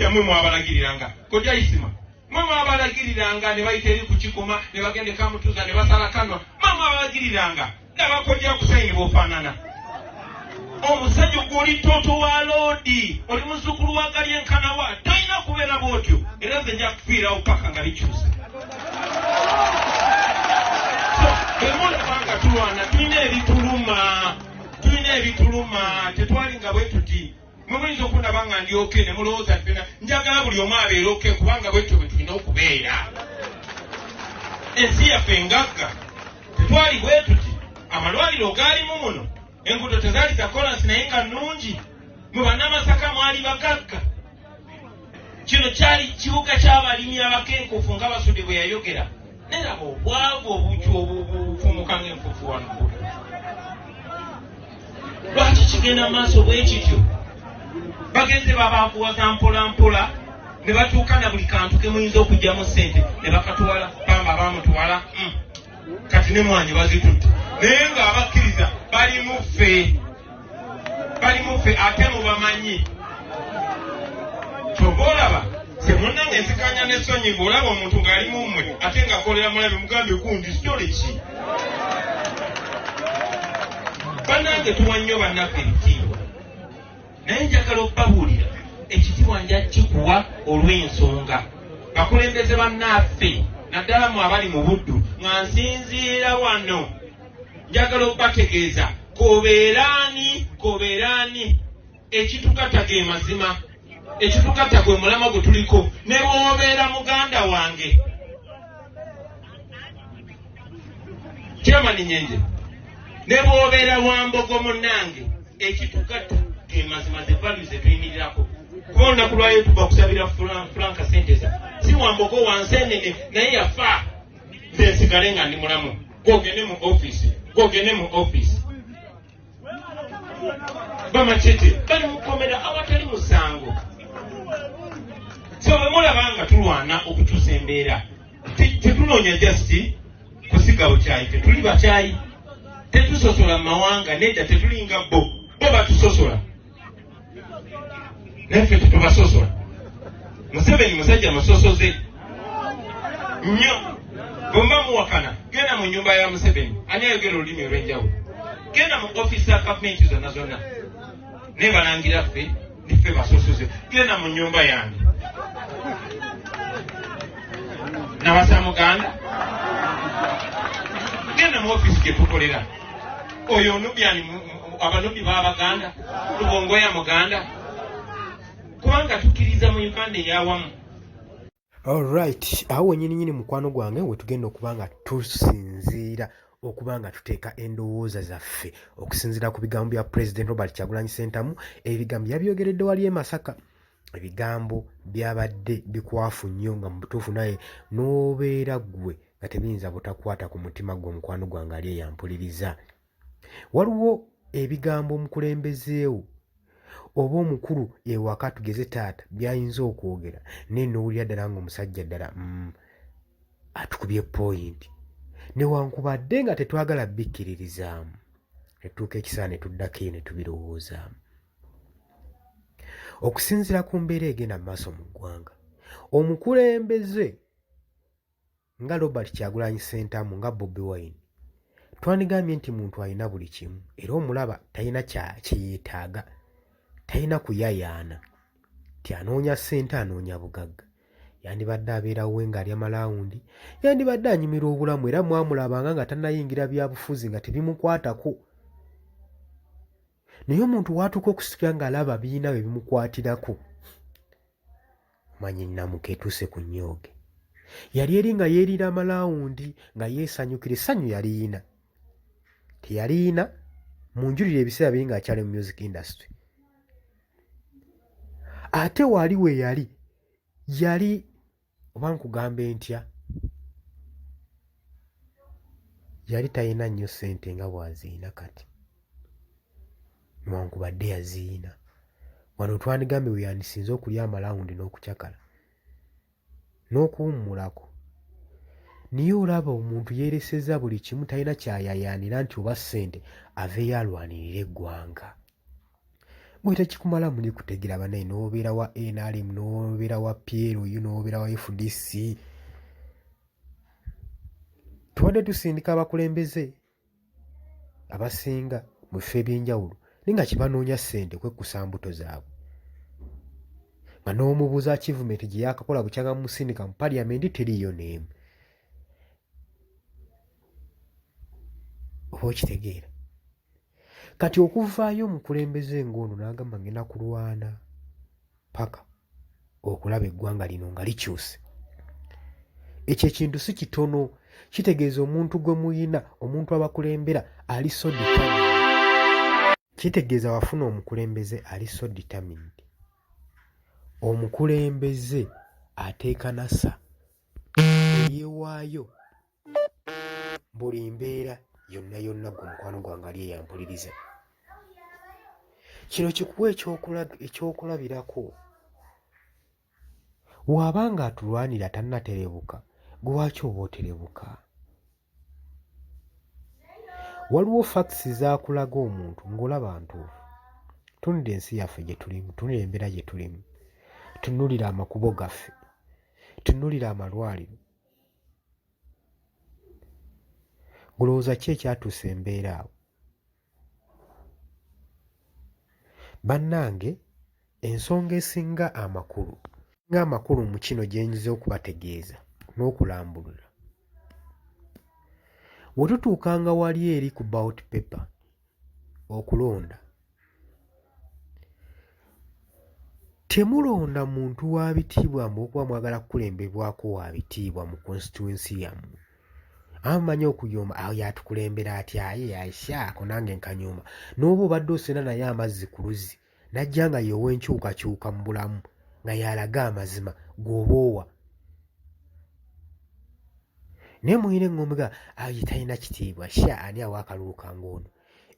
Kojja mwe mwabalagiriranga. Kojja Isima. Mwe mwabalagiriranga ne bayita eri ku kikoma ne bagende Kamutuza ne basala kanwa. Mwe mwabalagiriranga. N'abakojja kusayinibwa ofaanana. Omusajja gw'oli toto wa loodi oli muzzukulu wa Galyenkanawa talina kubeera bw'otyo era nze nja kufiirawo paka nga bikyuse. Bwemulabanga tulwana tulina ebituluma tetwalinga bwe tuti mwe muyinza okundaba nga ndyoke ne mulowooza ffena njagala buli omu abeere oke kubanga bwetyo bwe tulina okubeera. Ensi yaffe engagga tetwali bwe tuti amalwaliro gaalimu muno enguudo tezaali za kolansi naye nga nnungi mu bannamasaka mwali bagagga. Kino kyali kibuga ky'abalimi abakenkufu nga Basudde bwe yayogera neraba obwavu obutyo obufumuka ng'enfufu wano. Lwaki kigenda maaso bwe kityo? Bagenze babaakuwaza mpola mpola ne batuuka na buli kantu ke muyinza okugyamu ssente ne bakatuwala bamba baamutuwala kati ne mwanyi bazitutte naye ng'abakkiriza bali muffe ate mubamanyi. Kyova olaba semunnange nsikanya n'essonyi ng'olaba omuntu ng'ali mu mmwe ate ng'akolera mulabe mugambye gundi sitole ki. Bannange tuwa nnyo bannaffe ebitiibwa naye njagala okubabuulira ekitiibwa nja kikuwa olw'ensonga. Bakulembeze bannaffe naddala mu abali mu buddu nga nsinziira wano njagala okubategeeza kobeeraani ekitugatta ge mazima, ekitugatta gwe mulama gwe tuliko. Ne bw'obeera muganda wange Chairman Nyenje, ne bw'obeera Wambogo munnange ekitugatta ge mazima ze values tuyimirirako. Kuba olunaku lwayo tuba kusabira Frank Senteza si Wambogo wansenene naye yafa nze nsigale nga ndi mulamu. Gogende mu office Bamachete bali mukomera awatali musango. So bwe mulabanga tulwana okutuusa embeera tetunoonya justi kusigawo kyayi tetuli bakyayi tetusosola mawanga nedda tetulinga bo batusosola naffe tetubasosola. Museveni musajja musosoze nnyo. Bwemba muwakana genda mu nnyumba ya Museveni ani ayogera olulimi olw'enjawulo. Genda mu ofisi za gavumenti zonna ne balangira ffe niffe basosoze. Genda mu nnyumba yange nabasa muganda. Genda mu ofisi gye tukolera oyo Nubiani abanubi b'Abaganda Lubongoya muganda kubanga tukkiriza mu mpande ey'awamu. Alright, awo wennyini mukwano gwange we tugenda okuba nga tusinziira okuba nga tuteeka endowooza zaffe okusinziira ku bigambo bya President Robert Kyagulanyi Ssentamu. Ebigambo yabyogeredde wali e Masaka, ebigambo byabadde bikwafu nnyo nga mu butuufu naye n'obeera ggwe nga tebiyinza butakwata ku mutima gwe omukwano gwange ali eyampuliriza. Waliwo ebigambo omukulembezeewo oba omukulu ewaka tugeze taata byayinza okwogera naye n'owulira ddala ng'omusajja ddala atukubye point newankubadde nga tetwagala bikkiririzaamu netuuka ekiseera ne tuddako eyo ne tubirowoozaamu. Okusinziira ku mbeera egenda mu maaso mu ggwanga, omukulembeze nga Robert Kyagulanyi Ssentamu nga Bobi Wine twandigambye nti muntu alina buli kimu era omulaba talina kyeyeetaaga, talina kuyayaana ti anoonya ssente anoonya bugagga. Yandibadde abeerawo ng'ali amalawundi, yandibadde anyumirwa obulamu era mwamulabanga nga tannayingira byabufuzi nga tebimukwatako. Naye omuntu watuuka okusikira ng'alaba biina bwe bimukwatirako, manyi nnamuka etuuse ku nnyooge. Yali eri nga yeerira amalawundi nga yeesanyukira, essanyu yaliyina teyaliyina munjulire ebiseera biri ng'akyali mu music industry. Ate wali we yali oba nkugambe ntya, yali talina nnyo ssente nga bw'aziina kati newankubadde yaziina. Wano twandigambe we yandisinze okulya amalawundi n'okucakala n'okuwummulako. Naye olaba omuntu yeeresezza buli kimu, talina kyayayaanira nti oba ssente aveeyo alwanirire eggwanga. gwe tekikumala muli kutegeera banaye n'obeera wa NRM n'obeera wa PLU n'obeera wa FDC. Tubadde tusindika abakulembeze abasinga mu bifo eby'enjawulo naye nga kibanoonya ssente kwekkusa mbuto zaabwe, nga n'omubuuza achievement gye yakakola bukyanga mu musindika mu paliamenti teriiyo n'emu. Oba okitegeera? Kati okuvaayo omukulembeze ng'ono n'agamba ngenda kulwana paka okulaba eggwanga lino nga likyuse, ekyo ekintu si kitono. Kitegeeza omuntu gwe muyina, omuntu abakulembera ali so determined. Kitegeeza wafuna omukulembeze ali so determined. Omukulembeze ateeka nasa eyeewaayo buli mbeera yonna yonna gwe mukwano gwange ali eyampuliriza. Kino kikuwa ekyokulabirako. Bw'abanga atulwanira tannaterebuka, gwe lwaki oba oterebuka? Waliwo facts zaakulaga omuntu ng'olaba ntuufu. Tunulira ensi yaffe gye tulimu, tunulira embeera gye tulimu, tunulira amakubo gaffe, tunulira amalwaliro. Gulowooza ki ekyatuusa embeera awo? Bannange, ensonga esinga amakulu mu kino gye nzize okubategeeza n'okulambulula, bwe tutuukanga wali eri ku ballot paper okulonda, temulonda muntu wa bitiibwa mb'okuba mwagala kukulembebwako wa bitiibwa mu constituency yammwe. Amanyi okuyomba awo yatukulembera atya aye aishaako nange nkanyuma, n'oba obadde osena naye amazzi ku luzzi najja nga yeewa enkyukakyuka mu bulamu nga yalaga amazima g'oboowa. Naye muyina eŋŋombe ga aye talina kitiibwa sha ani awa akalulu kang'ono.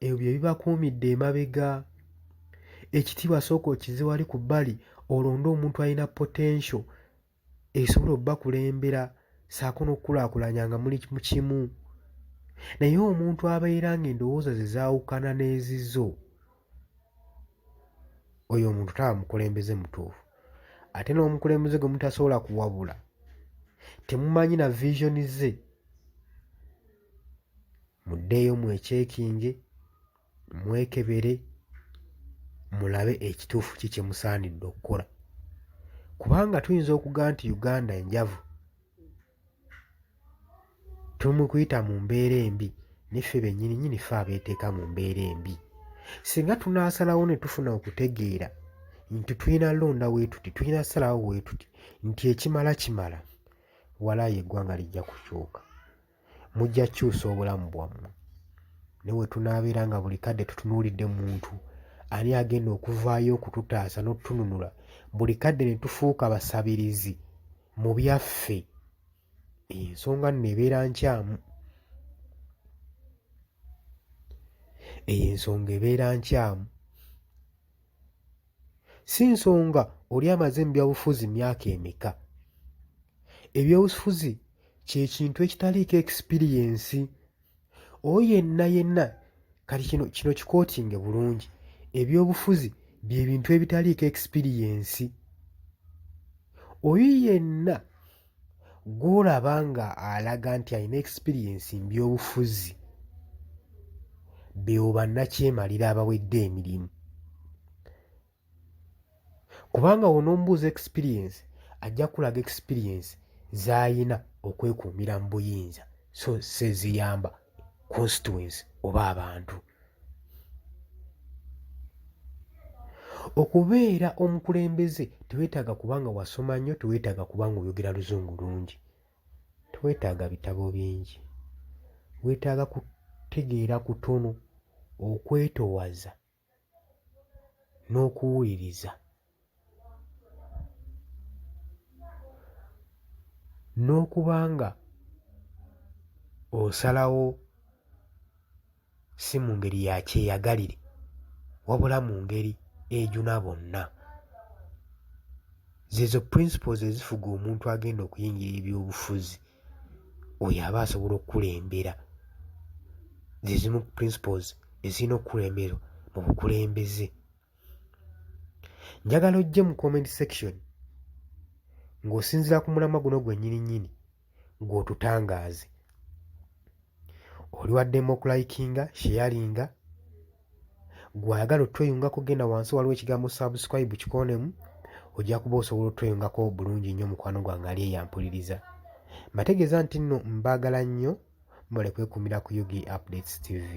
Ebyo bye bibakuumidde emabega. Ekitiibwa sooka okize wali ku bbali olonde omuntu alina potential esobola obbakulembera saako n'okukulaakulanya nga muli mu kimu. Naye omuntu abeera ng'endowooza ze zaawukana n'ezizo, oyo omuntu taba mukulembeze mutuufu. Ate n'omukulembeze gwe mutasobola kuwabula, temumanyi na vision ze, muddeeyo mwekyekinge, mwekebere, mulabe ekituufu ki kye musaanidde okukola. Kubanga tuyinza okugaa nti Uganda enjavu, tuli kuyita mu mbeera embi, niffe bennyini ffe abeeteeka mu mbeera embi. Singa tunaasalawo ne tufuna okutegeera nti tulina londa weetuti, tulina salawo weetuti, nti ekimala kimala, walaayi eggwanga lijja kukyuka. Mujja kukyusa obulamu bwammwe. Ne we tunaabeera nga buli kadde tutunuulidde muntu ani agenda okuvaayo okututaasa n'otutununula, buli kadde ne tufuuka basabirizi mu byaffe, ensonga nno ebeera nkyamu. Ensonga ebeera nkyamu. Si nsonga oli amaze mu byabufuzi myaka emeka. Ebyobufuzi kye kintu ekitaliiko experience. Oyo yenna kati kino kikootinge bulungi. Ebyobufuzi bye bintu ebitaliiko experience. Oyo yenna gw'olaba nga alaga nti alina experience mu byobufuzi, beewo bannakyemalira abawedde emirimu. Kubanga wonoomubuuza experience ajja kulaga experience z'ayina okwekuumira mu buyinza, so seziyamba constituency oba abantu. Okubeera omukulembeze teweetaaga kubanga wasoma nnyo, teweetaaga kubanga oyogera luzungu lungi, teweetaaga bitabo bingi, weetaaga kutegeera kutono, okwetoowaza n'okuwuliriza, n'okubanga osalawo si mu ngeri ya kyeyagalire wabula mu ngeri ejuna bonna. Zezo principles ezifuga omuntu agenda okuyingira ebyobufuzi, oyo aba asobola okukulembera. Zezimu principles ezirina okukulembera mu bukulembeze. njagala ojje mu comment section ng'osinziira ku mulamwa guno gwennyini gw'otutangaaze. Oli waddemu okulikinga, sharinga, gw'ayagala otweyungako genda wansi waliwo ekigambo subscribe kikonemu, ojja kuba osobola otweyungako bulungi nnyo mukwano gwange ali eyampuliriza. Mbategeeza nti nno mbaagala nnyo, mbale kwekumira ku Yugi Updates TV.